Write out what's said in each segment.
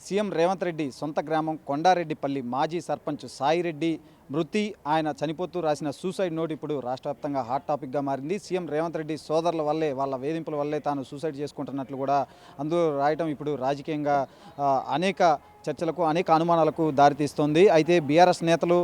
CM Revanth Reddy సొంత గ్రామం కొండారెడ్డిపల్లి మాజీ సర్పంచ్ సాయిరెడ్డి మృతి ఆయన చనిపోతూ రాసిన సూసైడ్ నోట్ ఇప్పుడు రాష్ట్ర వ్యాప్తంగా హాట్ టాపిక్గా మారింది. సీఎం రేవంత్ రెడ్డి సోదరుల వల్లే వాళ్ళ వేధింపుల వల్లే తాను సూసైడ్ చేసుకుంటున్నట్లు కూడా అందులో రాయటం ఇప్పుడు రాజకీయంగా అనేక చర్చలకు అనేక అనుమానాలకు దారితీస్తోంది. అయితే బీఆర్ఎస్ నేతలు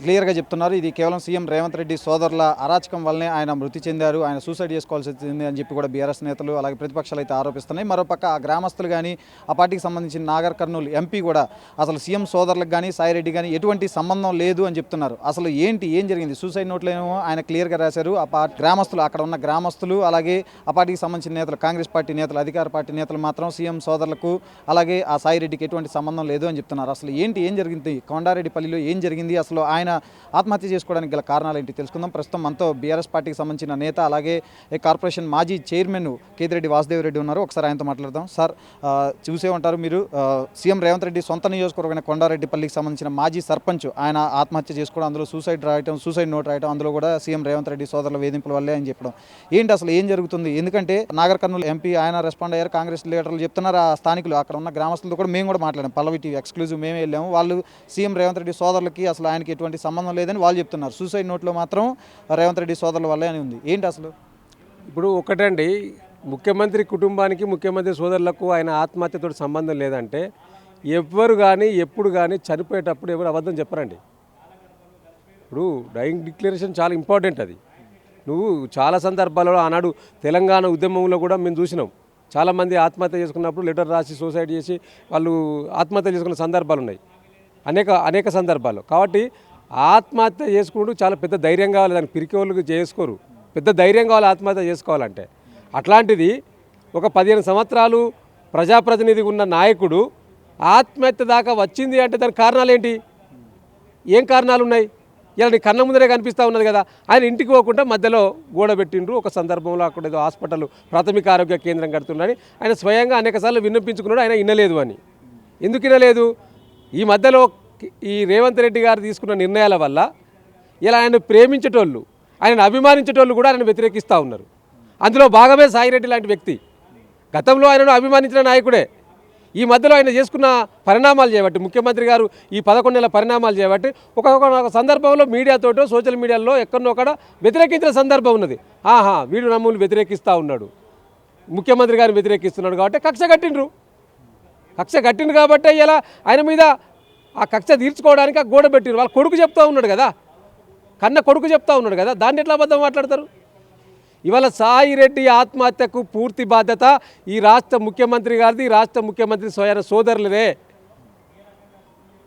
క్లియర్గా చెప్తున్నారు ఇది కేవలం సీఎం రేవంత్ రెడ్డి సోదరుల అరాచకం వల్లనే ఆయన మృతి చెందారు, ఆయన సూసైడ్ చేసుకోవాల్సి వచ్చింది అని చెప్పి కూడా బీఆర్ఎస్ నేతలు అలాగే ప్రతిపక్షాలు అయితే ఆరోపిస్తున్నాయి. మరోపక్క ఆ గ్రామస్తులు కానీ ఆ పార్టీకి సంబంధించిన నాగర్ కర్నూలు ఎంపీ కూడా అసలు సీఎం సోదరులకు కానీ సాయిరెడ్డి కానీ ఎటువంటి సంబంధం లేదు అని చెప్తున్నారు. అసలు ఏం జరిగింది? సూసైడ్ నోట్లో ఏమో ఆయన క్లియర్గా రాశారు. ఆ గ్రామస్తులు అక్కడ ఉన్న గ్రామస్తులు అలాగే ఆ పార్టీకి సంబంధించిన నేతలు కాంగ్రెస్ పార్టీ నేతలు అధికార పార్టీ నేతలు మాత్రం సీఎం సోదరులకు అలాగే ఆ సాయిరెడ్డికి ఎటువంటి సంబంధం లేదు అని చెప్తున్నారు. అసలు ఏం జరిగింది కొండారెడ్డిపల్లిలో, ఏం జరిగింది, అసలు ఆయన ఆత్మహత్య చేసుకోవడానికి గల కారణాలు ఏంటి తెలుసుకుందాం. ప్రస్తుతం మనతో బీఆర్ఎస్ పార్టీకి సంబంధించిన నేత అలాగే కార్పొరేషన్ మాజీ చైర్మన్ కేతిరెడ్డి వాసుదేవ్ రెడ్డి ఉన్నారు. ఒకసారి ఆయనతో మాట్లాడదాం. సార్, చూసే ఉంటారు మీరు, సీఎం రేవంత్ రెడ్డి సొంత నియోజకవర్గమైన కొండారెడ్డిపల్లికి సంబంధించిన మాజీ సర్పంచ్ ఆయన ఆత్మహత్య చేసుకోవడం, అందులో సూసైడ్ నోట్ రాయటం, అందులో కూడా సీఎం రేవంత్ రెడ్డి సోదరుల వేధింపుల వల్లే అని చెప్పడం ఏంటి, అసలు ఏం జరుగుతుంది? ఎందుకంటే నాగర్ కర్నూలు ఎంపీ ఆయన రెస్పాండ్ అయ్యారు, కాంగ్రెస్ లీడర్లు చెప్తున్నారు, ఆ స్థానికులు అక్కడ ఉన్న గ్రామస్తులతో కూడా మేము కూడా మాట్లాడాం, పల్లవి టీవీ ఎక్స్క్లూజివ్ మేమే వెళ్ళాము. వాళ్ళు సీఎం రేవంత్ రెడ్డి సోదరులకి అసలు ఆయనకి ఎటువంటి సంబంధం లేదని వాళ్ళు చెప్తున్నారు. సూసైడ్ నోట్లో మాత్రం రేవంత్ రెడ్డి సోదరుల వల్లే అని ఉంది. ఏంటి అసలు? ఇప్పుడు ఒకటండి, ముఖ్యమంత్రి కుటుంబానికి ముఖ్యమంత్రి సోదరులకు ఆయన ఆత్మహత్యతో సంబంధం లేదంటే ఎవ్వరు కానీ ఎప్పుడు కానీ చనిపోయేటప్పుడు ఎవరు అబద్ధం చెప్పరండి. ఇప్పుడు డైయింగ్ డిక్లరేషన్ చాలా ఇంపార్టెంట్. అది నువ్వు చాలా సందర్భాలలో ఆనాడు తెలంగాణ ఉద్యమంలో కూడా మేము చూసినాం, చాలామంది ఆత్మహత్య చేసుకున్నప్పుడు లెటర్ రాసి సూసైడ్ చేసి వాళ్ళు ఆత్మహత్య చేసుకున్న సందర్భాలు ఉన్నాయి అనేక సందర్భాలు. కాబట్టి ఆత్మహత్య చేసుకుంటూ చాలా పెద్ద ధైర్యం కావాలి, దానికి పిరికి వాళ్ళు చేసుకోరు, పెద్ద ధైర్యం కావాలి ఆత్మహత్య చేసుకోవాలంటే. అట్లాంటిది ఒక 15 సంవత్సరాలు ప్రజాప్రతినిధి ఉన్న నాయకుడు ఆత్మహత్య దాకా వచ్చింది అంటే దానికి కారణాలు ఏంటి? ఏం కారణాలు ఉన్నాయి? ఇలా నీ కళ్ళ ముందరే కనిపిస్తూ ఉన్నది కదా. ఆయన ఇంటికి పోకుండా మధ్యలో గోడ పెట్టిండ్రు. ఒక సందర్భంలో అక్కడ ఏదో హాస్పిటల్ ప్రాథమిక ఆరోగ్య కేంద్రం కడుతున్నాడని ఆయన స్వయంగా అనేకసార్లు విన్నపించుకున్నాడు, ఆయన వినలేదు అని. ఎందుకు వినలేదు? ఈ మధ్యలో ఈ రేవంత్ రెడ్డి గారు తీసుకున్న నిర్ణయాల వల్ల ఇలా ఆయన ప్రేమించేటోళ్ళు, ఆయన అభిమానించేటోళ్ళు కూడా ఆయన వ్యతిరేకిస్తూ ఉన్నారు. అందులో భాగమే సాయిరెడ్డి లాంటి వ్యక్తి. గతంలో ఆయనను అభిమానించిన నాయకుడే. ఈ మధ్యలో ఆయన చేసుకున్న పరిణామాలు చేయబట్టి, ముఖ్యమంత్రి గారు ఈ 11 నెలల పరిణామాలు చేయబట్టి ఒక సందర్భంలో మీడియాతోటో సోషల్ మీడియాలో ఎక్కడో ఒకడ వ్యతిరేకించిన సందర్భం ఉన్నది. వీడు నమ్ములు వ్యతిరేకిస్తూ ఉన్నాడు, ముఖ్యమంత్రి గారిని వ్యతిరేకిస్తున్నాడు కాబట్టి కక్ష కట్టిండు కాబట్టి ఇలా ఆయన మీద ఆ కక్ష తీర్చుకోవడానికి ఆ గోడ పెట్టిరు. వాళ్ళ కొడుకు చెప్తూ ఉన్నాడు కదా, కన్న కొడుకు చెప్తూ ఉన్నాడు కదా, దాన్ని ఎట్లా అబద్ధం మాట్లాడతారు? ఇవాళ సాయిరెడ్డి ఆత్మహత్యకు పూర్తి బాధ్యత ఈ రాష్ట్ర ముఖ్యమంత్రి గారిది, రాష్ట్ర ముఖ్యమంత్రి స్వయం సోదరులదే.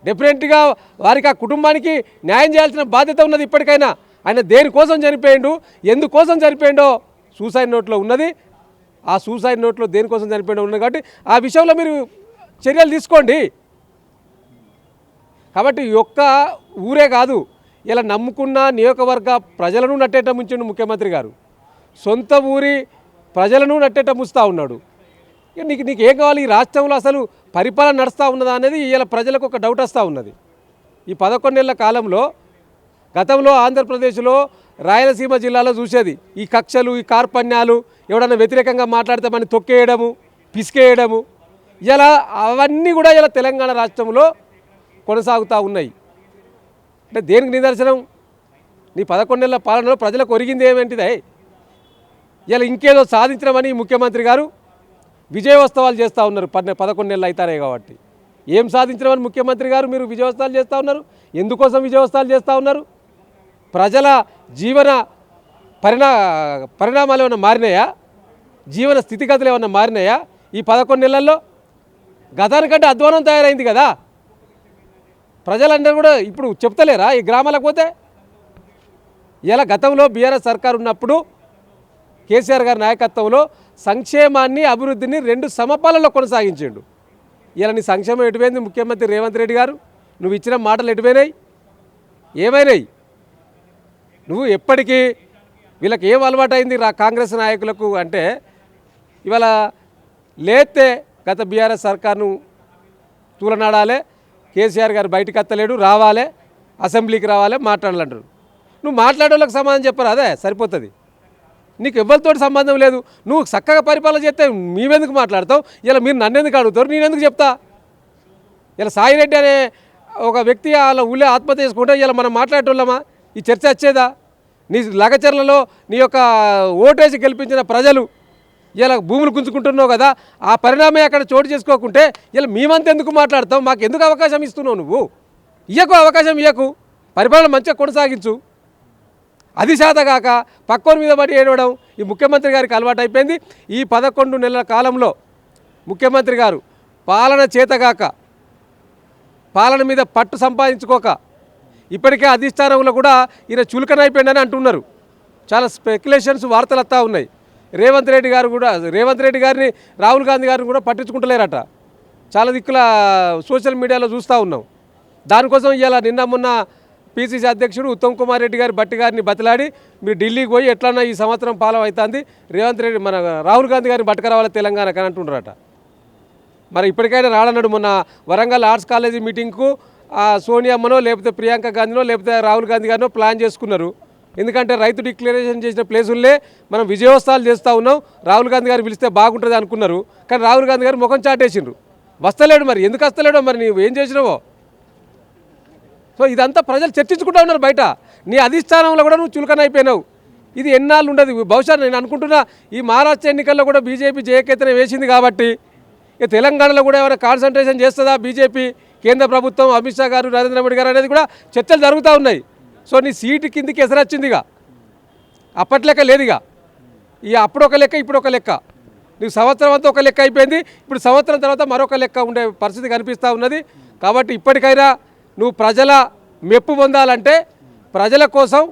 డెఫినెట్గా వారికి ఆ కుటుంబానికి న్యాయం చేయాల్సిన బాధ్యత ఉన్నది. ఇప్పటికైనా ఆయన దేనికోసం చనిపోయిండు, ఎందుకోసం చనిపోయిండో సూసైడ్ నోట్లో ఉన్నది. ఆ సూసైడ్ నోట్లో దేనికోసం చనిపోయిండో ఉన్నది కాబట్టి ఆ విషయంలో మీరు చర్యలు తీసుకోండి. కాబట్టి ఒక్క ఊరే కాదు, ఇలా నమ్ముకున్న నియోజకవర్గ ప్రజలను నట్టేట ముంచిండు ముఖ్యమంత్రి గారు. సొంత ఊరి ప్రజలను నట్టేట ముస్తూ ఉన్నాడు. నీకు ఏం కావాలి? ఈ రాష్ట్రంలో అసలు పరిపాలన నడుస్తూ ఉన్నదా అనేది ఇలా ప్రజలకు ఒక డౌట్ వస్తూ ఉన్నది. ఈ 11 నెలల కాలంలో గతంలో ఆంధ్రప్రదేశ్లో రాయలసీమ జిల్లాలో చూసేది ఈ కక్షలు, ఈ కార్పణ్యాలు, ఎవడన్నా వ్యతిరేకంగా మాట్లాడితే మన తొక్కేయడము, పిసికేయడము, ఇలా అవన్నీ కూడా ఇలా తెలంగాణ రాష్ట్రంలో కొనసాగుతూ ఉన్నాయి. అంటే దేనికి నిదర్శనం? నీ 11 నెలల పాలనలో ప్రజలకు ఒరిగింది ఏమేంటిదే? ఇలా ఇంకేదో సాధించడమని ముఖ్యమంత్రి గారు విజయోత్సవాలు చేస్తూ ఉన్నారు. 11 నెలలు అవుతారే కాబట్టి ఏం సాధించడమని ముఖ్యమంత్రి గారు మీరు విజయోత్సవాలు చేస్తూ ఉన్నారు? ఎందుకోసం విజయోత్సవాలు చేస్తూ ఉన్నారు? ప్రజల జీవన పరిణామాలు ఏమైనా మారినాయా? జీవన స్థితిగతులు ఏమైనా మారినాయా ఈ 11 నెలల్లో? గతానికంటే అధ్వానం తయారైంది కదా. ప్రజలందరూ కూడా ఇప్పుడు చెప్తలేరా ఈ గ్రామాలకు పోతే? ఇలా గతంలో బీఆర్ఎస్ సర్కారు ఉన్నప్పుడు కేసీఆర్ గారి నాయకత్వంలో సంక్షేమాన్ని, అభివృద్ధిని 2 సమపాలలో కొనసాగించాడు. ఇలా నీ సంక్షేమం ఎటుపోయింది? ముఖ్యమంత్రి రేవంత్ రెడ్డి గారు నువ్వు ఇచ్చిన మాటలు ఎటుపోయినాయి? ఏమైనాయి? నువ్వు ఎప్పటికీ వీళ్ళకి ఏం అలవాటు అయింది కాంగ్రెస్ నాయకులకు అంటే, ఇవాళ లేతే గత బీఆర్ఎస్ సర్కారును తూలనాడాలే, కేసీఆర్ గారు బయటకు ఎత్తలేడు, రావాలే, అసెంబ్లీకి రావాలే, మాట్లాడాలంటారు. నువ్వు మాట్లాడేళ్ళకి సమాధానం చెప్పరు, అదే సరిపోతుంది. నీకు ఎవరితో సంబంధం లేదు. నువ్వు చక్కగా పరిపాలన చేస్తే మేమెందుకు మాట్లాడతావు? ఇలా మీరు నన్ను ఎందుకు అడుగుతారు, నేనెందుకు చెప్తా? ఇలా సాయిరెడ్డి అనే ఒక వ్యక్తి వాళ్ళ ఊళ్ళో ఆత్మహత్య చేసుకుంటే ఇలా మనం మాట్లాడేటోళ్ళమా? ఈ చర్చ వచ్చేదా? నీ లగచర్లలో నీ యొక్క ఓటేసి గెలిపించిన ప్రజలు ఇలా భూములు గుంజుకుంటున్నావు కదా, ఆ పరిణామే అక్కడ చోటు చేసుకోకుంటే ఇలా మేమంతా ఎందుకు మాట్లాడతావు? మాకు ఎందుకు అవకాశం ఇస్తున్నావు? నువ్వు ఇయ్యకు, అవకాశం ఇయ్యకు, పరిపాలన మంచిగా కొనసాగించు. అది శాతగాక పక్కోని మీద పడి ఏడవడం ఈ ముఖ్యమంత్రి గారికి అలవాటు అయిపోయింది. ఈ 11 నెలల కాలంలో ముఖ్యమంత్రి గారు పాలన చేతగాక, పాలన మీద పట్టు సంపాదించుకోక, ఇప్పటికే అధిష్టానంలో కూడా ఈయన చులకనైపోయిందని అంటున్నారు. చాలా స్పెక్యులేషన్స్ వార్తలు వస్తూ ఉన్నాయి. రేవంత్ రెడ్డి గారిని రాహుల్ గాంధీ గారిని కూడా పట్టించుకుంటలేరట. చాలా దిక్కుల సోషల్ మీడియాలో చూస్తూ ఉన్నాం. దానికోసం ఇవాళ నిన్న మొన్న పిసిసి అధ్యక్షుడు ఉత్తమ్ కుమార్ రెడ్డి గారు బట్టి గారిని బతిలాడి మీరు ఢిల్లీకి పోయి ఎట్లన్నా ఈ సంవత్సరం పాలన అవుతుంది, మన రాహుల్ గాంధీ గారిని పట్టుకురావాలి తెలంగాణకు అని అంటుండ్రట. మరి ఇప్పటికైనా రాడన్నాడు. మొన్న వరంగల్ ఆర్ట్స్ కాలేజీ మీటింగ్కు సోనియమ్మనో లేకపోతే ప్రియాంక గాంధీనో లేకపోతే రాహుల్ గాంధీ గారినో ప్లాన్ చేసుకున్నారు. ఎందుకంటే రైతు డిక్లరేషన్ చేసిన ప్లేసుల్లే మనం విజయోత్సవాలు చేస్తూ ఉన్నాం, రాహుల్ గాంధీ గారు పిలిస్తే బాగుంటుంది అనుకున్నారు. కానీ రాహుల్ గాంధీ గారు ముఖం చాటేసిండ్రు, వస్తలేడు. మరి ఎందుకు వస్తలేడో, మరి నువ్వు ఏం చేసినావో. సో ఇదంతా ప్రజలు చర్చించుకుంటూ ఉన్నారు బయట. నీ అధిష్టానంలో కూడా నువ్వు చులకనైపోయినావు. ఇది ఎన్నాళ్ళు ఉండదు. బహుశా నేను అనుకుంటున్నా ఈ మహారాష్ట్ర ఎన్నికల్లో కూడా బీజేపీ జయకేతన వేసింది కాబట్టి ఇక తెలంగాణలో కూడా ఏమైనా కాన్సన్ట్రేషన్ చేస్తుందా బీజేపీ, కేంద్ర ప్రభుత్వం, అమిత్ షా గారు, నరేంద్ర మోడీ గారు అనేది కూడా చర్చలు జరుగుతూ ఉన్నాయి. సో నీ సీటు కిందికి ఎసరొచ్చిందిగా, అప్పట్లెక్క లేదుగా. ఇక అప్పుడు ఒక లెక్క, ఇప్పుడు ఒక లెక్క. నీకు సంవత్సరం అంతా ఒక లెక్క అయిపోయింది, ఇప్పుడు సంవత్సరం తర్వాత మరొక లెక్క ఉండే పరిస్థితి కనిపిస్తూ ఉన్నది. కాబట్టి ఇప్పటికైనా నువ్వు ప్రజల మెప్పు పొందాలంటే ప్రజల కోసం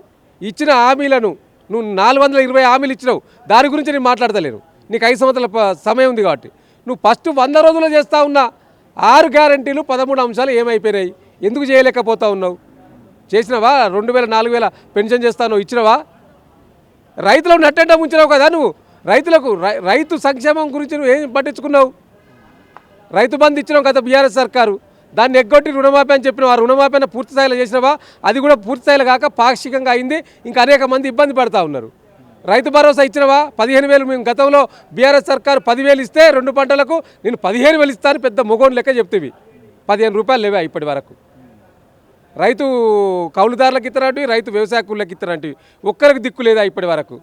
ఇచ్చిన హామీలను నువ్వు 420 హామీలు ఇచ్చినావు, దాని గురించి నేను మాట్లాడతలేను. నీకు 5 సంవత్సరాల సమయం ఉంది కాబట్టి నువ్వు ఫస్ట్ 100 రోజుల్లో చేస్తూ ఉన్న 6 గ్యారంటీలు 13 అంశాలు ఏమైపోయినాయి? ఎందుకు చేయలేకపోతా ఉన్నావు? చేసినావా? 2000 4000 పెన్షన్ చేస్తాను ఇచ్చినావా? రైతులకు నట్టంట ఉంచినావు కదా నువ్వు. రైతులకు రైతు సంక్షేమం గురించి నువ్వు ఏం పట్టించుకున్నావు? రైతు బంధు ఇచ్చినావు కదా బీఆర్ఎస్ సర్కారు, దాన్ని ఎగ్గొట్టి రుణమాఫీ అని చెప్పినావు. ఆ రుణమాఫీ పూర్తి స్థాయిలో చేసినావా? అది కూడా పూర్తి స్థాయిలో కాక పాక్షికంగా అయింది. ఇంకా అనేక మంది ఇబ్బంది పడుతూ ఉన్నారు. రైతు భరోసా ఇచ్చినవా? 15,000 మేము గతంలో బీఆర్ఎస్ సర్కారు 10,000 ఇస్తే 2 పంటలకు నేను 15,000 ఇస్తాను పెద్ద మొగోని లెక్క చెప్తేవి. 15 రూపాయలు లేవా ఇప్పటి వరకు? రైతు కౌలుదారులకు ఇస్తారంటివి, రైతు వ్యవసాయ కూలీలకు ఇస్తారంటివి, ఒక్కరికి దిక్కు లేదా ఇప్పటి వరకు.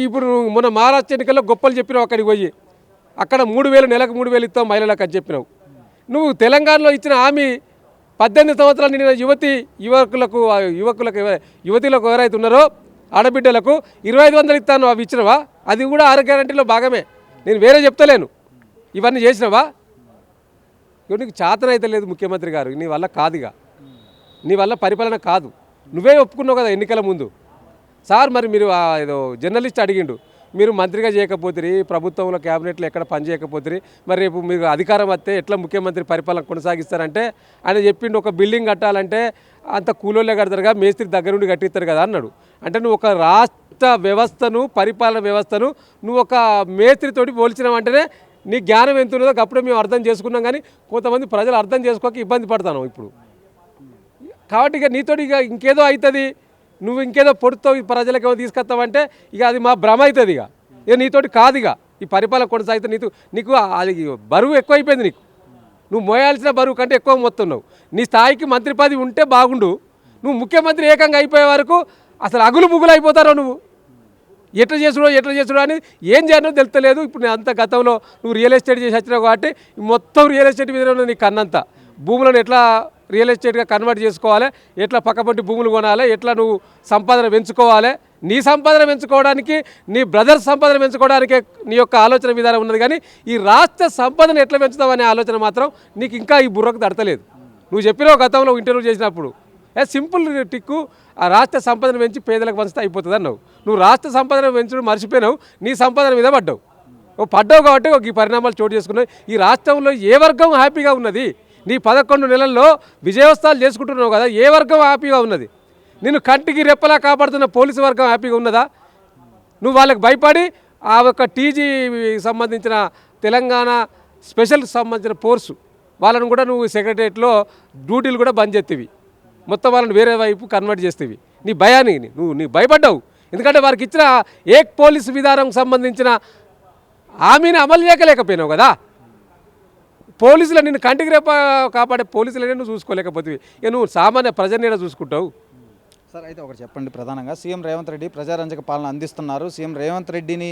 ఇప్పుడు మొన్న మహారాష్ట్ర ఎన్నికల్లో గొప్పలు చెప్పినావు. అక్కడికి పోయి అక్కడ 3,000 నెలకు 3,000 ఇస్తావు మహిళలకు అని చెప్పినావు. నువ్వు తెలంగాణలో ఇచ్చిన హామీ 18 సంవత్సరాలు నిండిన యువతులకు ఎవరైతే ఉన్నారో ఆడబిడ్డలకు 2,500 ఇస్తాను, అవి ఇచ్చినవా? అది కూడా 6 గ్యారంటీలో భాగమే. నేను వేరే చెప్తలేను. ఇవన్నీ చేసినవా? నీకు చేతనైతే లేదు ముఖ్యమంత్రి గారు, నీ వల్ల కాదుగా, నీ వల్ల పరిపాలన కాదు. నువ్వే ఒప్పుకున్నావు కదా ఎన్నికల ముందు. సార్ మరి మీరు ఏదో జర్నలిస్ట్ అడిగిండు, మీరు మంత్రిగా చేయకపోతే, ప్రభుత్వంలో క్యాబినెట్లో ఎక్కడ పని చేయకపోతే, మరి రేపు మీరు అధికారం వస్తే ఎట్లా ముఖ్యమంత్రి పరిపాలన కొనసాగిస్తారంటే ఆయన చెప్పిండు, ఒక బిల్డింగ్ కట్టాలంటే అంత కూలోళ్ళే కడతారుగా, మేస్త్రి దగ్గరుండి కట్టిస్తారు కదా అన్నాడు. అంటే నువ్వు ఒక రాష్ట్ర వ్యవస్థను, పరిపాలన వ్యవస్థను నువ్వు ఒక మేస్త్రితోటి పోల్చినావంటేనే నీ జ్ఞానం ఎంత ఉన్నదో అప్పుడే మేము అర్థం చేసుకున్నాం. కానీ కొంతమంది ప్రజలు అర్థం చేసుకోక ఇబ్బంది పడతాను ఇప్పుడు. కాబట్టి ఇక నీతోటి ఇక ఇంకేదో అవుతుంది, నువ్వు ఇంకేదో పొడుతావు ప్రజలకు ఏమో తీసుకొస్తావంటే ఇక అది మా భ్రమ అవుతుంది. ఇక నీతోటి కాదు, ఇక ఈ పరిపాలన కొనసాగితే నీకు అది బరువు ఎక్కువైపోయింది. నువ్వు మోయాల్సిన బరువు కంటే ఎక్కువ మోస్తున్నావు. నీ స్థాయికి మంత్రి పదవి ఉంటే బాగుండు, నువ్వు ముఖ్యమంత్రి ఏకంగా అయిపోయే వరకు అసలు అగులు ముగ్గులు అయిపోతారో. నువ్వు ఎట్లా చేసుడో అని ఏం చేయాలో తెలుస్తలేదు. ఇప్పుడు అంత గతంలో నువ్వు రియల్ ఎస్టేట్ చేసి వచ్చినావు కాబట్టి మొత్తం రియల్ ఎస్టేట్ మీద నీ కన్నంతా భూములను ఎట్లా రియల్ ఎస్టేట్గా కన్వర్ట్ చేసుకోవాలి, ఎట్లా పక్కపట్టి భూములు కొనాలి, ఎట్లా నువ్వు సంపాదన పెంచుకోవాలి. నీ సంపాదన పెంచుకోవడానికి, నీ బ్రదర్స్ సంపాదన పెంచుకోవడానికే నీ యొక్క ఆలోచన విధానం ఉన్నది. కానీ ఈ రాష్ట్ర సంపదను ఎట్లా పెంచుతావనే ఆలోచన మాత్రం నీకు ఇంకా ఈ బుర్రకు తడతలేదు. నువ్వు చెప్పినావు గతంలో ఇంటర్వ్యూ చేసినప్పుడు, సింపుల్ టిక్కు, ఆ రాష్ట్ర సంపదను పెంచి పేదలకు పంచితే అయిపోతుంది అన్నావు. నువ్వు రాష్ట్ర సంపదను పెంచడం మర్చిపోయినావు, నీ సంపాదన మీద పడ్డావు కాబట్టి ఈ పరిణామాలు చోటు చేసుకున్నావు. ఈ రాష్ట్రంలో ఏ వర్గం హ్యాపీగా ఉన్నది? నీ 11 నెలల్లో విజయోత్సవాలు చేసుకుంటున్నావు కదా, ఏ వర్గం హ్యాపీగా ఉన్నది? నిన్ను కంటికి రెప్పలా కాపాడుతున్న పోలీసు వర్గం హ్యాపీగా ఉన్నదా? నువ్వు వాళ్ళకి భయపడి ఆ యొక్క టీజీ సంబంధించిన తెలంగాణ స్పెషల్ సంబంధించిన ఫోర్సు వాళ్ళను కూడా నువ్వు సెక్రటరియట్లో డ్యూటీలు కూడా బంద్ చేస్తేవి, మొత్తం వాళ్ళని వేరే వైపు కన్వర్ట్ చేస్తేవి. నీ భయాన్ని నీ భయపడ్డావు. ఎందుకంటే వారికి ఇచ్చిన ఏక్ పోలీసు విధానం సంబంధించిన హామీని అమలు చేయలేకపోయినావు కదా. పోలీసులు నిన్ను కంటికి రేప కాపాడే పోలీసులనే నువ్వు చూసుకోలేకపోతే ఇక నువ్వు సామాన్య ప్రజలనే చూసుకుంటావు. సార్ అయితే ఒకటి చెప్పండి, ప్రధానంగా సీఎం రేవంత్ రెడ్డి ప్రజారంజక పాలన అందిస్తున్నారు. సీఎం రేవంత్ రెడ్డిని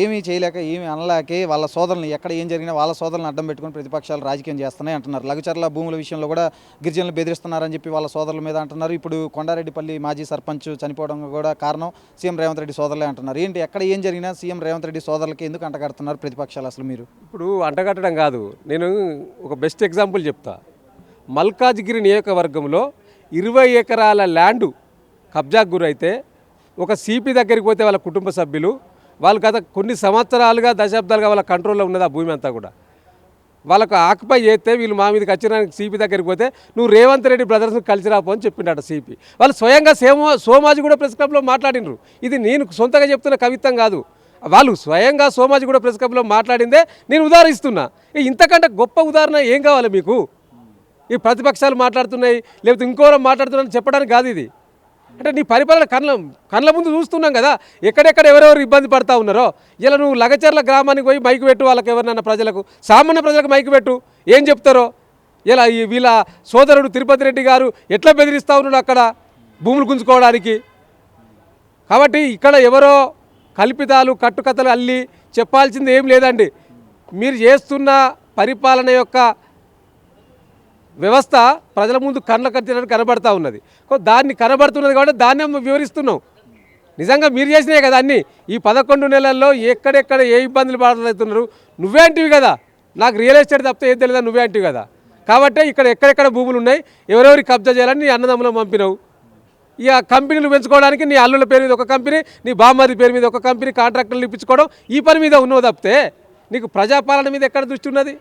ఏమీ చేయలేక ఏమీ అనలేకే వాళ్ళ సోదరులను ఎక్కడ ఏం జరిగినా వాళ్ళ సోదరులను అడ్డం పెట్టుకుని ప్రతిపక్షాలు రాజకీయం చేస్తున్నాయి అంటున్నారు. లఘుచర్ల భూముల విషయంలో కూడా గిరిజనులు బెదిరిస్తున్నారని చెప్పి వాళ్ళ సోదరుల మీద అంటున్నారు. ఇప్పుడు కొండారెడ్డిపల్లి మాజీ సర్పంచ్ చనిపోవడం కూడా కారణం సీఎం రేవంత్ రెడ్డి సోదరులే అంటున్నారు. ఏంటి ఎక్కడ ఏం జరిగినా సీఎం రేవంత్ రెడ్డి సోదరులకి ఎందుకు అంటగడుతున్నారు ప్రతిపక్షాలు? అసలు మీరు ఇప్పుడు అంటగట్టడం కాదు, నేను ఒక బెస్ట్ ఎగ్జాంపుల్ చెప్తా. మల్కాజ్గిరి నియోజకవర్గంలో 20 ఎకరాల ల్యాండు కబ్జాకు గురైతే ఒక సిపి దగ్గరికి పోతే వాళ్ళ కుటుంబ సభ్యులు వాళ్ళు గత కొన్ని సంవత్సరాలుగా దశాబ్దాలుగా వాళ్ళ కంట్రోల్లో ఉన్నది ఆ భూమి అంతా కూడా వాళ్ళకు ఆక్యుపై చేస్తే వీళ్ళు మా మీదకి వచ్చిన సిపి దగ్గరికి పోతే నువ్వు రేవంత్ రెడ్డి బ్రదర్స్ని కలిసి రాపో అని చెప్పిండట సిపి. వాళ్ళు స్వయంగా సోమాజిగూడ ప్రెస్ క్లబ్లో మాట్లాడినరు. ఇది నేను సొంతంగా చెప్తున్న కవిత్వం కాదు, వాళ్ళు స్వయంగా సోమాజిగూడ ప్రెస్ క్లబ్లో మాట్లాడిందే నేను ఉదాహరిస్తున్నా. ఇంతకంటే గొప్ప ఉదాహరణ ఏం కావాలి మీకు? ఈ ప్రతిపక్షాలు మాట్లాడుతున్నాయి లేకపోతే ఇంకోరం మాట్లాడుతున్నారని చెప్పడానికి కాదు ఇది. అంటే నీ పరిపాలన కళ్ళ ముందు చూస్తున్నాం కదా, ఎక్కడెక్కడ ఎవరెవరు ఇబ్బంది పడతా ఉన్నారో. ఇలా నువ్వు లగచర్ల గ్రామానికి పోయి మైకు పెట్టు, వాళ్ళకి ఎవరినన్నా ప్రజలకు సామాన్య ప్రజలకు మైకు పెట్టు, ఏం చెప్తారో. ఇలా వీళ్ళ సోదరుడు తిరుపతి రెడ్డి గారు ఎట్లా బెదిరిస్తూ ఉన్నాడు అక్కడ భూములు గుంజుకోవడానికి. కాబట్టి ఇక్కడ ఎవరో కల్పితాలు కట్టుకథలు అల్లి చెప్పాల్సింది ఏం లేదండి. మీరు చేస్తున్న పరిపాలన యొక్క వ్యవస్థ ప్రజల ముందు కళ్ళ కట్టినట్టు కనబడతా ఉన్నది. దాన్ని కనబడుతున్నది కాబట్టి దాన్నే వివరిస్తున్నాం. నిజంగా మీరు చేసినాయి కదా అన్నీ. ఈ 11 నెలల్లో ఎక్కడెక్కడ ఏ ఇబ్బందులు పడుతున్నారు నువ్వే అంటివి కదా. నాకు రియల్ ఎస్టేట్ తప్పితే ఏం తెలియదా నువ్వే అంటివి కదా. కాబట్టి ఇక్కడ ఎక్కడెక్కడ భూములు ఉన్నాయి ఎవరెవరికి కబ్జా చేయాలని నీ అన్నదమ్ములను పంపినావు. ఇక కంపెనీలు పెంచుకోవడానికి నీ అల్లుల పేరు మీద ఒక కంపెనీ, నీ బామ్మది పేరు మీద ఒక కంపెనీ, కాంట్రాక్టర్లు ఇప్పించుకోవడం, ఈ పని మీద ఉన్నావు తప్పితే నీకు ప్రజాపాలన మీద ఎక్కడ దృష్టి ఉన్నది?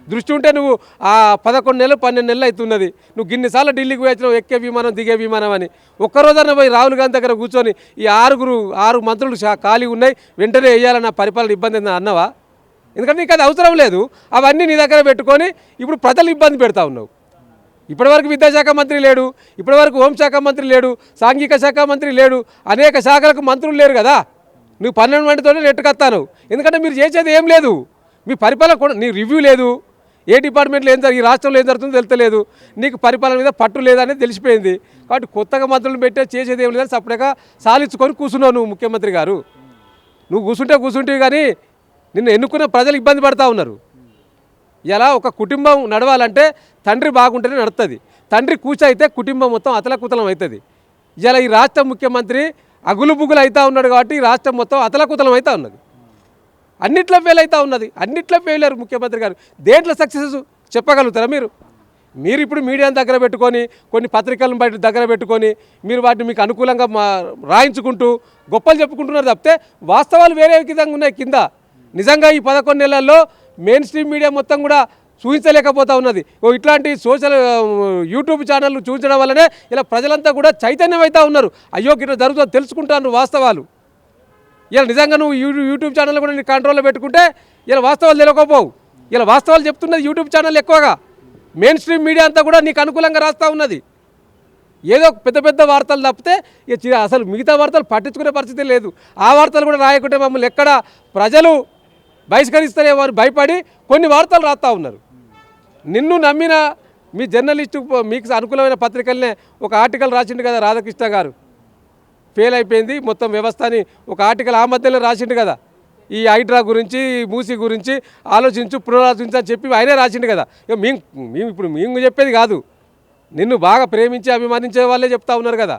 దృష్టి ఉంటే నువ్వు ఆ 11 నెలలు 12 నెలలు అవుతున్నది. నువ్వు గిన్నిసార్లు ఢిల్లీకి వచ్చినావు, ఎక్కే విమానం దిగే విమానం అని. ఒక్కరోజన్న పోయి రాహుల్ గాంధీ దగ్గర కూర్చొని ఈ 6 మంత్రులు ఖాళీ ఉన్నాయి వెంటనే వేయాలన్న పరిపాలన ఇబ్బంది అన్నవా? ఎందుకంటే నీకు అది అవసరం లేదు. అవన్నీ నీ దగ్గర పెట్టుకొని ఇప్పుడు ప్రజలు ఇబ్బంది పెడతా ఉన్నావు. ఇప్పటివరకు విద్యాశాఖ మంత్రి లేడు, ఇప్పటివరకు హోంశాఖ మంత్రి లేడు, సాంఘిక శాఖ మంత్రి లేడు, అనేక శాఖలకు మంత్రులు లేరు కదా. నువ్వు 12 మందితోనే నెట్టుకొస్తాను. ఎందుకంటే మీరు చేసేది ఏం లేదు. మీ పరిపాలన కూడా నీ రివ్యూ లేదు. ఏ డిపార్ట్మెంట్లో ఏం ఈ రాష్ట్రంలో ఏం జరుగుతుందో తెలుస్తలేదు. నీకు పరిపాలన మీద పట్టు లేదనేది తెలిసిపోయింది. కాబట్టి కొత్తగా మంత్రులను పెట్టే చేసేది ఏం లేదని సపరేట్గా సాలించుకొని కూర్చున్నావు నువ్వు ముఖ్యమంత్రి గారు. నువ్వు కూర్చుంటే కానీ నిన్ను ఎన్నుకున్న ప్రజలు ఇబ్బంది పడతా ఉన్నారు. ఇలా ఒక కుటుంబం నడవాలంటే తండ్రి బాగుంటేనే నడుస్తుంది. తండ్రి కూర్చైతే కుటుంబం మొత్తం అతలకుతలం అవుతుంది. ఇలా ఈ రాష్ట్ర ముఖ్యమంత్రి అగులు బుగులు అవుతూ ఉన్నాడు కాబట్టి ఈ రాష్ట్రం మొత్తం అతలకుతలం అవుతూ ఉన్నది. అన్నిట్లో ఫెయిల్ అవుతూ ఉన్నది. అన్నిట్లో ఫెయిలర్ ముఖ్యమంత్రి గారు. దేంట్లో సక్సెస్ చెప్పగలుగుతారా మీరు? మీరు ఇప్పుడు మీడియాను దగ్గర పెట్టుకొని కొన్ని పత్రికలను బయట దగ్గర పెట్టుకొని మీరు వాటిని మీకు అనుకూలంగా రాయించుకుంటూ గొప్పలు చెప్పుకుంటున్నారు తప్పితే వాస్తవాలు వేరే విధంగా ఉన్నాయి కింద. నిజంగా ఈ 11 నెలల్లో మెయిన్ స్ట్రీమ్ మీడియా మొత్తం కూడా చూపించలేకపోతూ ఉన్నది. ఇట్లాంటి సోషల్ యూట్యూబ్ ఛానళ్ళు చూపించడం వల్లనే ఇలా ప్రజలంతా కూడా చైతన్యం అవుతూ ఉన్నారు. అయ్యో ఇట్లా జరుగుతుందో తెలుసుకుంటాను వాస్తవాలు. ఇలా నిజంగా నువ్వు యూట్యూబ్ ఛానల్ కూడా నీ కంట్రోల్లో పెట్టుకుంటే ఇలా వాస్తవాలు తెలియకపోవు. ఇలా వాస్తవాలు చెప్తున్నది యూట్యూబ్ ఛానల్ ఎక్కువగా. మెయిన్ స్ట్రీమ్ మీడియా అంతా కూడా నీకు అనుకూలంగా రాస్తూ ఉన్నది. ఏదో పెద్ద పెద్ద వార్తలు తప్పితే అసలు మిగతా వార్తలు పట్టించుకునే పరిస్థితి లేదు. ఆ వార్తలు కూడా రాయకుంటే మమ్మల్ని ఎక్కడ ప్రజలు బహిష్కరిస్తారే వారు భయపడి కొన్ని వార్తలు రాస్తూ ఉన్నారు. నిన్ను నమ్మిన మీ జర్నలిస్టు మీకు అనుకూలమైన పత్రికలనే ఒక ఆర్టికల్ రాసిండు కదా రాధాకృష్ణ గారు, ఫెయిల్ అయిపోయింది మొత్తం వ్యవస్థ అని ఒక ఆర్టికల్ ఆ మధ్యలో రాసిండు కదా. ఈ హైడ్రా గురించి మూసీ గురించి పునరాలోచించు అని చెప్పి ఆయనే రాసిండు కదా. ఇప్పుడు మేము చెప్పేది కాదు, నిన్ను బాగా ప్రేమించి అభిమానించే వాళ్ళే చెప్తా ఉన్నారు కదా.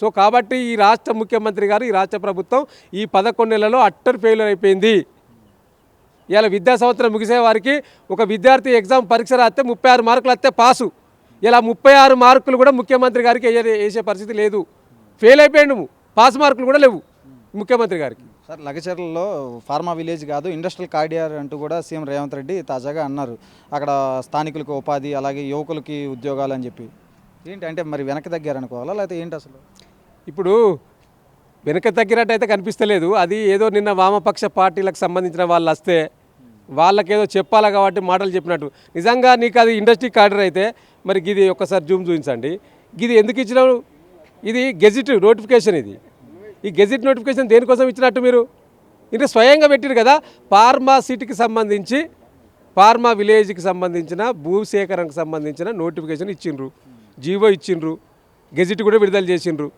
సో కాబట్టి ఈ రాష్ట్ర ముఖ్యమంత్రి గారు ఈ రాష్ట్ర ప్రభుత్వం ఈ 11 నెలల్లో అట్టర్ ఫెయిల్యూర్ అయిపోయింది. ఇలా విద్యా సంవత్సరం ముగిసే వారికి ఒక విద్యార్థి ఎగ్జామ్ పరీక్ష రాస్తే 36 మార్కులు వస్తే పాసు. ఇలా 36 మార్కులు కూడా ముఖ్యమంత్రి గారికి వేసే పరిస్థితి లేదు. ఫెయిల్ అయిపోయాడు. పాస్ మార్కులు కూడా లేవు ముఖ్యమంత్రి గారికి. సార్ లగచర్లలో ఫార్మా విలేజ్ కాదు ఇండస్ట్రియల్ కారిడార్ అంటూ కూడా సీఎం రేవంత్ రెడ్డి తాజాగా అన్నారు. అక్కడ స్థానికులకు ఉపాధి అలాగే యువకులకి ఉద్యోగాలు అని చెప్పి ఏంటి అంటే మరి వెనక్కి తగ్గారనుకోవాలా లేకపోతే ఏంటి అసలు? ఇప్పుడు వెనక్కి తగ్గినట్టు అయితే కనిపిస్తలేదు. అది ఏదో నిన్న వామపక్ష పార్టీలకు సంబంధించిన వాళ్ళు వస్తే వాళ్ళకేదో చెప్పాలా కాబట్టి మాటలు చెప్పినట్టు. నిజంగా నీకు అది ఇండస్ట్రీ కారిడార్ అయితే మరి ఇది ఒక్కసారి జూమ్ చూపించండి. ఇది ఎందుకు ఇచ్చినావు? ఇది గెజిట్ నోటిఫికేషన్. ఈ గెజిట్ నోటిఫికేషన్ దేనికోసం ఇచ్చినట్టు మీరు? ఇది స్వయంగా పెట్టారు కదా. ఫార్మాసిటీకి సంబంధించి ఫార్మా విలేజ్కి సంబంధించిన భూసేకరణకు సంబంధించిన నోటిఫికేషన్ ఇచ్చిండ్రు, జీవో ఇచ్చిండ్రు, గెజిట్ కూడా విడుదల చేసిండ్రు.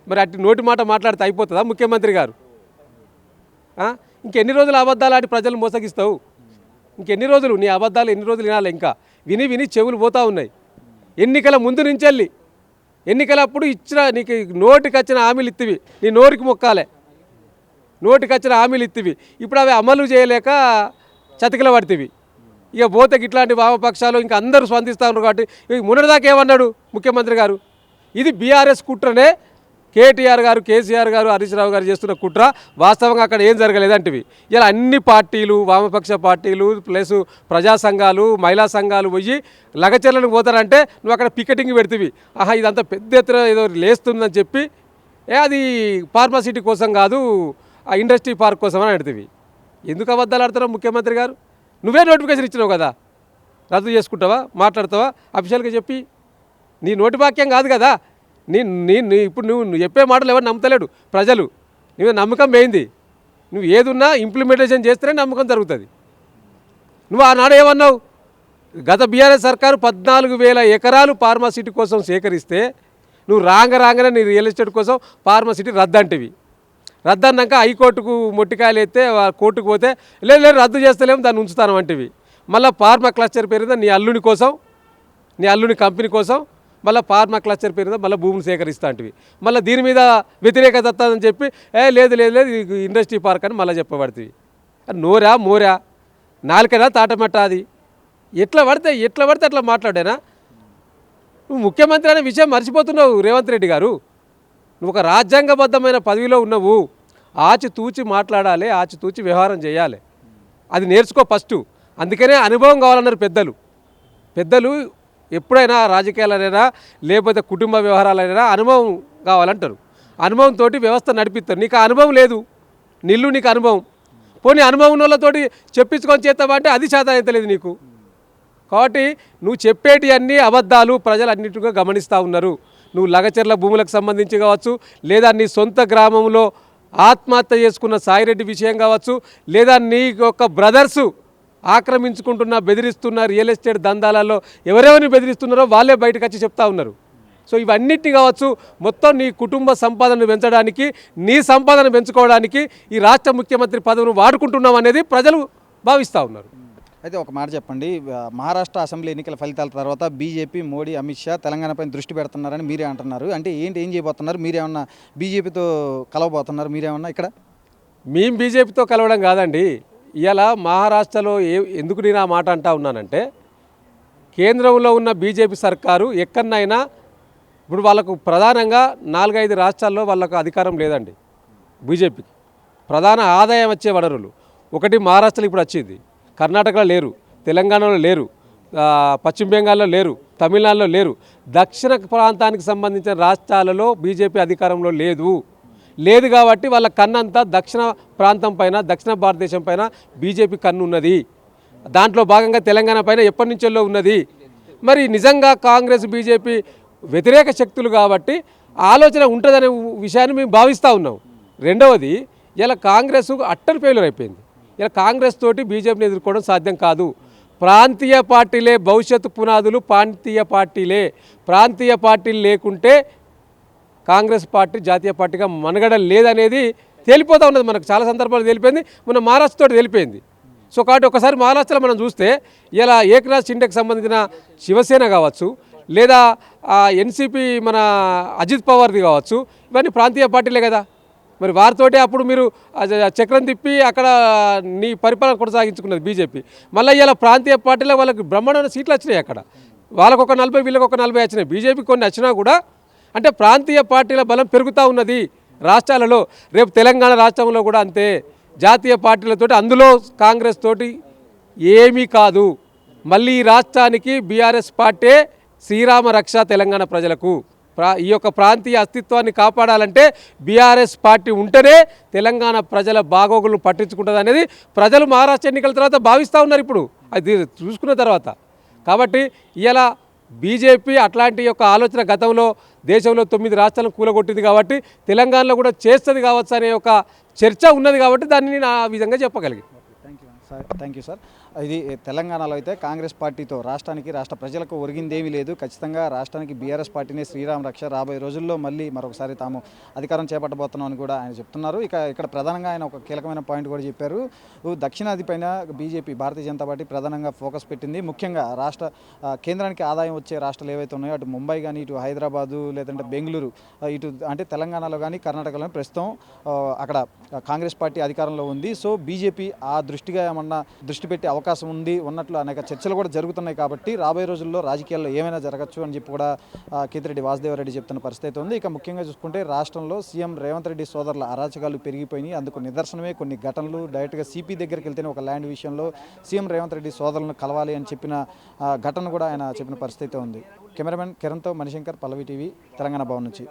మరి అటు నోటి మాట మాట్లాడితే అయిపోతుందా ముఖ్యమంత్రి గారు? ఇంకెన్ని రోజులు అబద్ధాలు ఆడి ప్రజలు మోసగిస్తావు? ఇంకెన్ని రోజులు నీ అబద్ధాలు ఎన్ని రోజులు వినాలి? ఇంకా విని విని చెవులు పోతూ ఉన్నాయి. ఎన్నికల ముందు నుంచి వెళ్ళి ఎన్నికలప్పుడు ఇచ్చిన నీకు నోటికి వచ్చిన హామీలు ఇత్తివి, నీ నోటికి మొక్కాలే, నోటికి వచ్చిన హామీలు ఇత్తివి. ఇప్పుడు అవి అమలు చేయలేక చతికిల పడితివి. ఇక పోతే ఇట్లాంటి వామపక్షాలు ఇంకా అందరూ స్పందిస్తూ ఉన్నారు. కాబట్టి మొన్నటిదాకా ఏమన్నాడు ముఖ్యమంత్రి గారు? ఇది బీఆర్ఎస్ కుట్రనే, కేటీఆర్ గారు, కేసీఆర్ గారు, హరీష్ రావు గారు చేస్తున్న కుట్ర, వాస్తవంగా అక్కడ ఏం జరగలేదంటివి. ఇలా అన్ని పార్టీలు, వామపక్ష పార్టీలు ప్లస్ ప్రజా సంఘాలు, మహిళా సంఘాలు పోయి లగచర్లకు పోతారంటే నువ్వు అక్కడ పికెటింగ్ పెడితివి. ఇదంతా పెద్ద ఎత్తున ఏదో లేస్తుందని చెప్పి అది ఫార్మాసిటీ కోసం కాదు, ఆ ఇండస్ట్రీ పార్క్ కోసం అని అడుగుతుంది. ఎందుకు అబద్ధాలు ఆడుతున్నావు ముఖ్యమంత్రి గారు? నువ్వే నోటిఫికేషన్ ఇచ్చినావు కదా, రద్దు చేసుకుంటావా? మాట్లాడతావా అఫీషియల్గా చెప్పి? నీ నోటి వాక్యం కాదు కదా. ఇప్పుడు నువ్వు చెప్పే మాటలు ఎవరు నమ్ముతలేడు ప్రజలు. నువ్వు నమ్మకం పోయింది. నువ్వు ఏదున్నా ఇంప్లిమెంటేషన్ చేస్తేనే నమ్మకం జరుగుతుంది. నువ్వు ఆనాడు ఏమన్నావు? గత బీఆర్ఎస్ సర్కారు 14,000 ఎకరాలు ఫార్మాసిటీ కోసం సేకరిస్తే నువ్వు రాగానే నీ రియల్ ఎస్టేట్ కోసం ఫార్మాసిటీ రద్దంటివి. రద్దన్నాక హైకోర్టుకు మొట్టికాయలు ఎత్తే కోర్టుకు పోతే లేదు రద్దు చేస్తలేము, దాన్ని ఉంచుతాను అంటివి. మళ్ళీ ఫార్మా క్లస్టర్ పేరు నీ అల్లుని కోసం, నీ అల్లుని కంపెనీ కోసం మళ్ళీ ఫార్మా క్లస్టర్ పేరు మళ్ళీ భూమిని సేకరిస్తా అంటివి. మళ్ళీ దీని మీద వ్యతిరేకత వస్తుందని చెప్పి లేదు ఇది ఇండస్ట్రీ పార్క్ అని మళ్ళీ చెప్పబడుతుంది. నోరా మోరా నాలుకైనా తాటమట్ట అది. ఎట్లా పడితే అట్లా మాట్లాడేనా? నువ్వు ముఖ్యమంత్రి అనే విషయం మర్చిపోతున్నావు రేవంత్ రెడ్డి గారు. నువ్వు ఒక రాజ్యాంగబద్ధమైన పదవిలో ఉన్నావు. ఆచితూచి మాట్లాడాలి, ఆచితూచి వ్యవహారం చేయాలి. అది నేర్చుకో ఫస్ట్. అందుకనే అనుభవం కావాలన్నారు పెద్దలు. ఎప్పుడైనా రాజకీయాలైనా లేకపోతే కుటుంబ వ్యవహారాలైనా అనుభవం కావాలంటారు. అనుభవంతో వ్యవస్థ నడిపిస్తారు. నీకు అనుభవం లేదు, నీకు అనుభవం. పోనీ అనుభవం వాళ్ళతోటి చెప్పించుకొని చేస్తావా అంటే అది శాతం అయితే లేదు నీకు. కాబట్టి నువ్వు చెప్పేటి అన్నీ అబద్ధాలు ప్రజలు అన్నిటిగా గమనిస్తూ ఉన్నారు. నువ్వు లగచర్ల భూములకు సంబంధించి కావచ్చు, లేదా నీ సొంత గ్రామంలో ఆత్మహత్య చేసుకున్న సాయిరెడ్డి విషయం కావచ్చు, లేదా నీ యొక్క బ్రదర్సు ఆక్రమించుకుంటున్న బెదిరిస్తున్న రియల్ ఎస్టేట్ దందాలలో ఎవరెవరిని బెదిరిస్తున్నారో వాళ్ళే బయటకు వచ్చి చెప్తా ఉన్నారు. సో ఇవన్నిటిని కావచ్చు, మొత్తం నీ కుటుంబ సంపాదనను పెంచడానికి, నీ సంపాదన పెంచుకోవడానికి ఈ రాష్ట్ర ముఖ్యమంత్రి పదవిని వాడుకుంటున్నాం అనేది ప్రజలు భావిస్తూ ఉన్నారు. అయితే ఒక మాట చెప్పండి, మహారాష్ట్ర అసెంబ్లీ ఎన్నికల ఫలితాల తర్వాత బీజేపీ, మోడీ, అమిత్ షా తెలంగాణపై దృష్టి పెడుతున్నారని మీరే అంటున్నారు. అంటే ఏం చేయబోతున్నారు? మీరేమన్నా బీజేపీతో కలవబోతున్నారు? మీరేమన్నా ఇక్కడ? మేము బీజేపీతో కలవడం కాదండి. ఇవాళ మహారాష్ట్రలో ఎందుకు నేను ఆ మాట అంటా ఉన్నానంటే, కేంద్రంలో ఉన్న బీజేపీ సర్కారు ఎక్కడనైనా ఇప్పుడు వాళ్ళకు ప్రధానంగా 4-5 రాష్ట్రాల్లో వాళ్ళకు అధికారం లేదండి. బీజేపీకి ప్రధాన ఆదాయం వచ్చే వనరులు ఒకటి మహారాష్ట్రలో ఇప్పుడు వచ్చింది, కర్ణాటకలో లేరు, తెలంగాణలో లేరు, పశ్చిమ బెంగాల్లో లేరు, తమిళనాడులో లేరు. దక్షిణ ప్రాంతానికి సంబంధించిన రాష్ట్రాలలో బీజేపీ అధికారంలో లేదు కాబట్టి వాళ్ళ కన్నంతా దక్షిణ ప్రాంతం పైన, దక్షిణ భారతదేశం పైన బీజేపీ కన్ను ఉన్నది. దాంట్లో భాగంగా తెలంగాణ పైన ఎప్పటి నుంచో ఉన్నది. మరి నిజంగా కాంగ్రెస్, బీజేపీ వ్యతిరేక శక్తులు కాబట్టి ఆలోచన ఉంటుందనే విషయాన్ని మేము భావిస్తూ ఉన్నాం. రెండవది, ఇలా కాంగ్రెస్ అట్టర్ ఫెయిల్యూర్ అయిపోయింది. ఇలా కాంగ్రెస్ తోటి బీజేపీని ఎదుర్కోవడం సాధ్యం కాదు. ప్రాంతీయ పార్టీలే భవిష్యత్తు పునాదులు, ప్రాంతీయ పార్టీలు లేకుంటే కాంగ్రెస్ పార్టీ జాతీయ పార్టీగా మనగడ లేదనేది తేలిపోతూ ఉన్నది. మనకు చాలా సందర్భాలు తెలిపోయింది, మన మహారాష్ట్రతో తెలిపోయింది. సో కాబట్టి ఒకసారి మహారాష్ట్రలో మనం చూస్తే ఇలా ఏక్నాథ్ షిండేకి సంబంధించిన శివసేన కావచ్చు, లేదా ఎన్సీపీ మన అజిత్ పవార్ది కావచ్చు, ఇవన్నీ ప్రాంతీయ పార్టీలే కదా. మరి వారితోటే అప్పుడు మీరు చక్రం తిప్పి అక్కడ నీ పరిపాలన కొనసాగించుకున్నది బీజేపీ. మళ్ళీ ఇలా ప్రాంతీయ పార్టీలో వాళ్ళకి బ్రహ్మాండమైన సీట్లు వచ్చినాయి. అక్కడ వాళ్ళకు ఒక 40, వీళ్ళకి ఒక 40 వచ్చినాయి. బీజేపీ కొన్ని వచ్చినా కూడా అంటే ప్రాంతీయ పార్టీల బలం పెరుగుతూ ఉన్నది రాష్ట్రాలలో. రేపు తెలంగాణ రాష్ట్రంలో కూడా అంతే. జాతీయ పార్టీలతోటి, అందులో కాంగ్రెస్ తోటి ఏమీ కాదు. మళ్ళీ ఈ రాష్ట్రానికి బీఆర్ఎస్ పార్టీ శ్రీరామ రక్ష. తెలంగాణ ప్రజలకు ఈ యొక్క ప్రాంతీయ అస్తిత్వాన్ని కాపాడాలంటే బీఆర్ఎస్ పార్టీ ఉంటేనే తెలంగాణ ప్రజల బాగోగులు పట్టించుకుంటుంది అనేది ప్రజలు మహారాష్ట్ర ఎన్నికల తర్వాత భావిస్తూ ఉన్నారు ఇప్పుడు అది చూసుకున్న తర్వాత. కాబట్టి ఇలా బీజేపీ అట్లాంటి యొక్క ఆలోచన గతంలో దేశంలో 9 రాష్ట్రాలను కూలగొట్టింది కాబట్టి తెలంగాణలో కూడా చేస్తుంది కావచ్చు అనే ఒక చర్చ ఉన్నది కాబట్టి దాన్ని నేను ఆ విధంగా చెప్పగలిగాను. Thank you sir. ఇది తెలంగాణలో అయితే కాంగ్రెస్ పార్టీతో రాష్ట్రానికి రాష్ట్ర ప్రజలకు ఒరిగిందేమీ లేదు. ఖచ్చితంగా రాష్ట్రానికి బీఆర్ఎస్ పార్టీనే శ్రీరామ రక్ష. రాబోయే రోజుల్లో మళ్ళీ మరొకసారి తాము అధికారం చేపట్టబోతున్నామని కూడా ఆయన చెప్తున్నారు. ఇక్కడ ప్రధానంగా ఆయన ఒక కీలకమైన పాయింట్ కూడా చెప్పారు. దక్షిణాది పైన బీజేపీ భారతీయ జనతా పార్టీ ప్రధానంగా ఫోకస్ పెట్టింది. ముఖ్యంగా కేంద్రానికి ఆదాయం వచ్చే రాష్ట్రాలు ఏవైతే ఉన్నాయో అటు ముంబై కానీ ఇటు హైదరాబాదు లేదంటే బెంగళూరు ఇటు అంటే తెలంగాణలో కానీ కర్ణాటకలో ప్రస్తుతం అక్కడ కాంగ్రెస్ పార్టీ అధికారంలో ఉంది. సో బీజేపీ ఆ దృష్టిగా ఏమన్నా దృష్టి పెట్టే అవకాశం ఉన్నట్లు అనేక చర్చలు కూడా జరుగుతున్నాయి. కాబట్టి రాబోయే రోజుల్లో రాజకీయాల్లో ఏమైనా జరగచ్చు అని చెప్పి కూడా కేతిరెడ్డి వాసుదేవరెడ్డి చెప్తున్న పరిస్థితి ఉంది. ఇక ముఖ్యంగా చూసుకుంటే రాష్ట్రంలో సీఎం రేవంత్ రెడ్డి సోదరుల అరాచకాలు పెరిగిపోయినాయి. అందుకు నిదర్శనమే కొన్ని ఘటనలు. డైరెక్ట్గా సిపి దగ్గరికి వెళ్తేనే ఒక ల్యాండ్ విషయంలో సీఎం రేవంత్ రెడ్డి సోదరులను కలవాలి అని చెప్పిన ఘటన కూడా ఆయన చెప్పిన పరిస్థితి ఉంది. కెమెరామెన్ కిరణ్తో మణిశంకర్, పల్లవి టీవీ, తెలంగాణ భవన్ నుంచి.